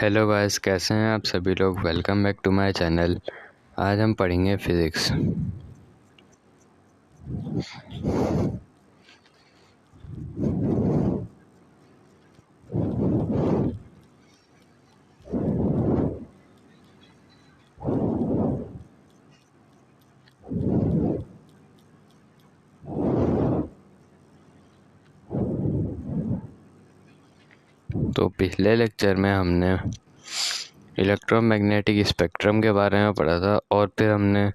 Hello guys, कैसे हैं आप सभी लोग। Welcome back to my channel. आज हम पढ़ेंगे फिज़िक्स। तो पिछले लेक्चर में हमने इलेक्ट्रोमैग्नेटिक स्पेक्ट्रम के बारे में पढ़ा था और फिर हमने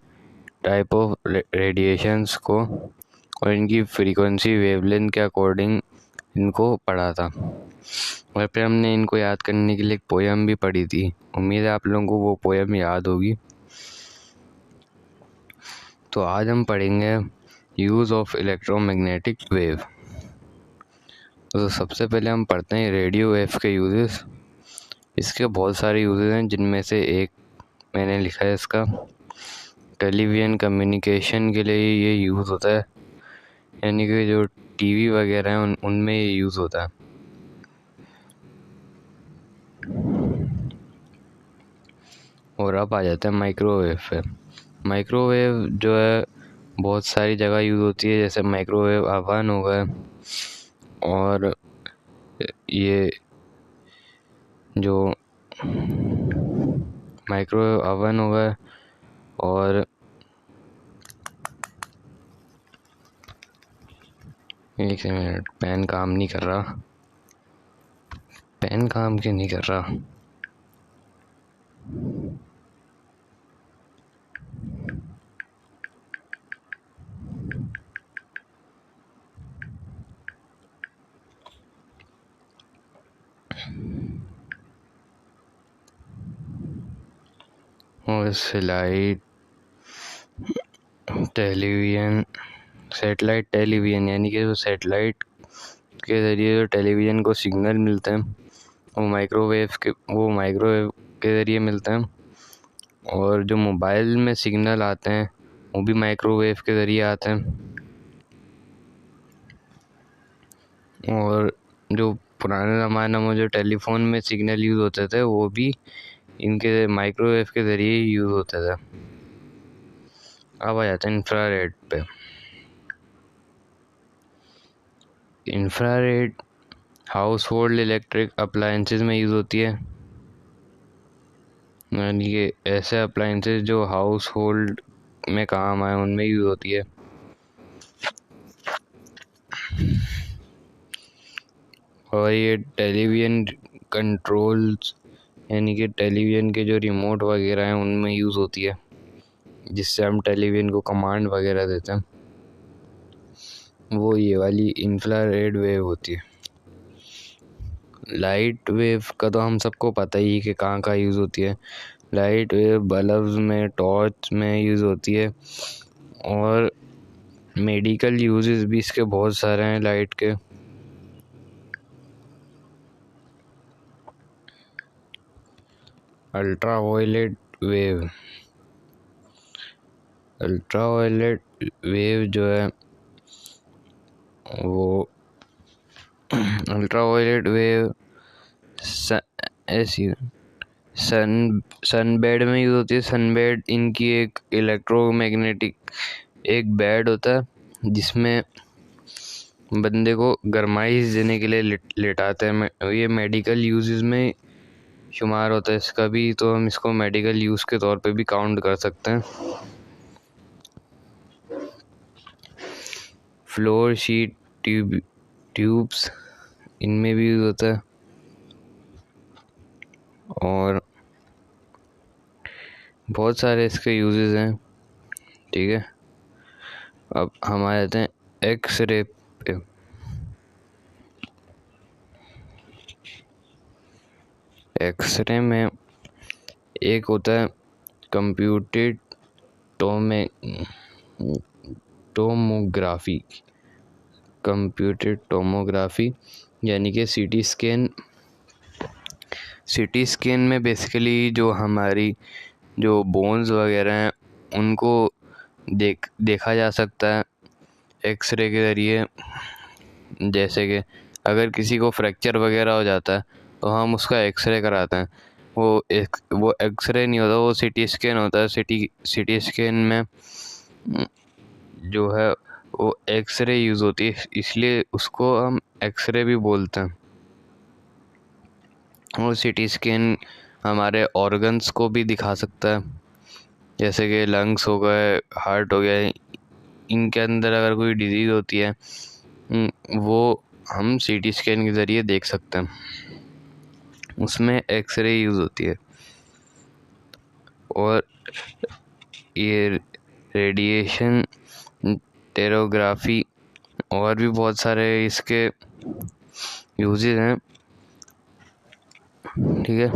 टाइप ऑफ रेडिएशंस को और इनकी फ्रीक्वेंसी वेवलेंथ के अकॉर्डिंग इनको पढ़ा था। और फिर हमने इनको याद करने के लिए एक पोयम भी पढ़ी थी। उम्मीद है आप लोगों को वो पोयम याद होगी। तो आज हम पढ़ेंगे यूज़ ऑफ इलेक्ट्रोमैग्नेटिक वेव। तो सबसे पहले हम पढ़ते हैं रेडियो वेव के यूजेस। इसके बहुत सारे यूजेस हैं, जिनमें से एक मैंने लिखा है इसका। टेलीविज़न कम्युनिकेशन के लिए ये यूज़ होता है, यानी कि जो टीवी वगैरह हैं उनमें ये यूज़ होता है। और अब आ जाता है माइक्रोवेव पे। माइक्रोवेव जो है बहुत सारी जगह यूज़ होती है, जैसे माइक्रोवेव ओवन हो गए, और ये जो माइक्रोवेव ओवन हो गए, और एक मिनट, पेन काम नहीं कर रहा। पेन काम क्यों नहीं कर रहा? और सैटेलाइट टेलीविज़न, यानी कि जो सैटेलाइट के ज़रिए जो टेलीविज़न को सिग्नल मिलते हैं वो माइक्रोवेव के ज़रिए मिलते हैं। और जो मोबाइल में सिग्नल आते हैं वो भी माइक्रोवेव के ज़रिए आते हैं। और जो पुराने ज़माने में जो टेलीफोन में सिग्नल यूज़ होते थे वो भी इनके माइक्रोवेव के ज़रिए यूज़ होते थे। अब आ जाते हैं इंफ्रारेड पे। Infrared house hold electric appliances में यूज़ होती है, यानी कि ऐसे अप्लायंसेस जो हाउस होल्ड में काम आए उनमें यूज़ होती है। और ये टेलीविज़न कंट्रोल्स, यानी कि टेलीविज़न के जो रिमोट वगैरह हैं उनमें यूज़ होती है, जिससे हम टेलीविज़न को कमांड वगैरह देते हैं। वो ये वाली इंफ्रारेड वेव होती है। लाइट वेव का तो हम सबको पता ही कि कहाँ कहाँ यूज़ होती है। लाइट वेव बल्ब्स में, टॉर्च में यूज़ होती है, और मेडिकल यूजेस भी इसके बहुत सारे हैं लाइट के। अल्ट्रावायलेट वेव जो है वो अल्ट्रावायलेट वेव सनबेड में यूज़ होती है। सनबेड इनकी एक इलेक्ट्रोमैग्नेटिक एक बेड होता है जिसमें बंदे को गरमाइश देने के लिए लेटाते हैं। ये मेडिकल यूजेस में शुमार होता है इसका भी, तो हम इसको मेडिकल यूज़ के तौर पे भी काउंट कर सकते हैं। फ्लोर शीट ट्यूब्स इनमें भी यूज़ होता है। और बहुत सारे इसके यूजेस हैं, ठीक है। अब हम आ जाते हैं एक्सरे पे। एक्सरे में एक होता है कंप्यूटेड टोमोग्राफी, यानी कि सीटी स्कैन में बेसिकली जो हमारी जो बोन्स वगैरह हैं उनको देखा जा सकता है एक्सरे के ज़रिए। जैसे कि अगर किसी को फ्रैक्चर वगैरह हो जाता है तो हम उसका एक्सरे कराते हैं। वो एक्सरे नहीं होता, वो सीटी स्कैन होता है। सीटी स्कैन में जो है वो एक्सरे यूज़ होती है, इसलिए उसको हम एक्सरे भी बोलते हैं। और सीटी स्कैन हमारे ऑर्गन्स को भी दिखा सकता है, जैसे कि लंग्स हो गए, हार्ट हो गया। इनके अंदर अगर कोई डिजीज़ होती है वो हम सीटी स्कैन के ज़रिए देख सकते हैं, उसमें एक्सरे यूज़ होती है। और ये रेडिएशन टेरोग्राफी और भी बहुत सारे इसके यूजेस हैं, ठीक है।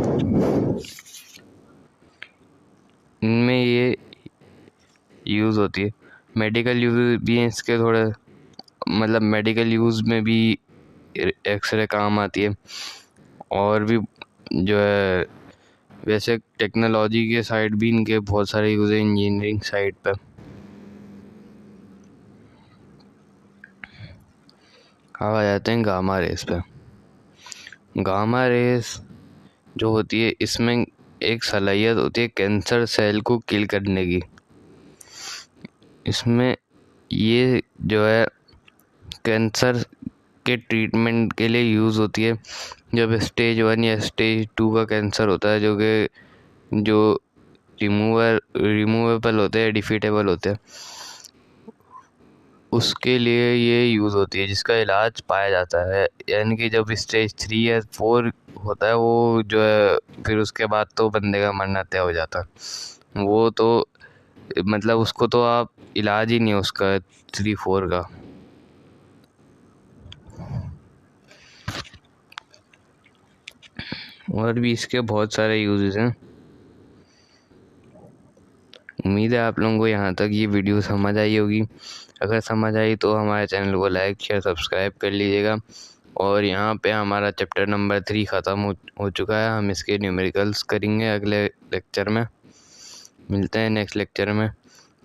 इनमें ये यूज़ होती है। मेडिकल यूज़ भी हैं इसके थोड़े, मतलब मेडिकल यूज़ में भी एक्सरे काम आती है। और भी जो है वैसे टेक्नोलॉजी के साइड भी इनके बहुत सारे यूज़ है, इंजीनियरिंग साइड पे। अब आ जाते हैं गामा रेस पे। गामा रेस जो होती है, इसमें एक सलाहियत होती है कैंसर सेल को किल करने की। इसमें ये जो है कैंसर के ट्रीटमेंट के लिए यूज़ होती है। जब स्टेज 1 या स्टेज 2 का कैंसर होता है, जो रिमूवेबल होते हैं, डिफीटेबल होते हैं, उसके लिए ये यूज़ होती है, जिसका इलाज पाया जाता है। यानी कि जब स्टेज 3 या 4 होता है, वो जो है फिर उसके बाद तो बंदे का मरना तय हो जाता है। वो तो मतलब उसको तो आप इलाज ही नहीं है उसका 3-4 का। और भी इसके बहुत सारे यूजेस हैं। उम्मीद है आप लोगों को यहाँ तक ये वीडियो समझ आई होगी। अगर समझ आई तो हमारे चैनल को लाइक शेयर सब्सक्राइब कर लीजिएगा। और यहाँ पे हमारा चैप्टर नंबर 3 ख़त्म हो चुका है। हम इसके न्यूमेरिकल्स करेंगे अगले लेक्चर में। मिलते हैं नेक्स्ट लेक्चर में,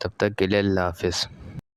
तब तक के लिए अल्लाह हाफिज़।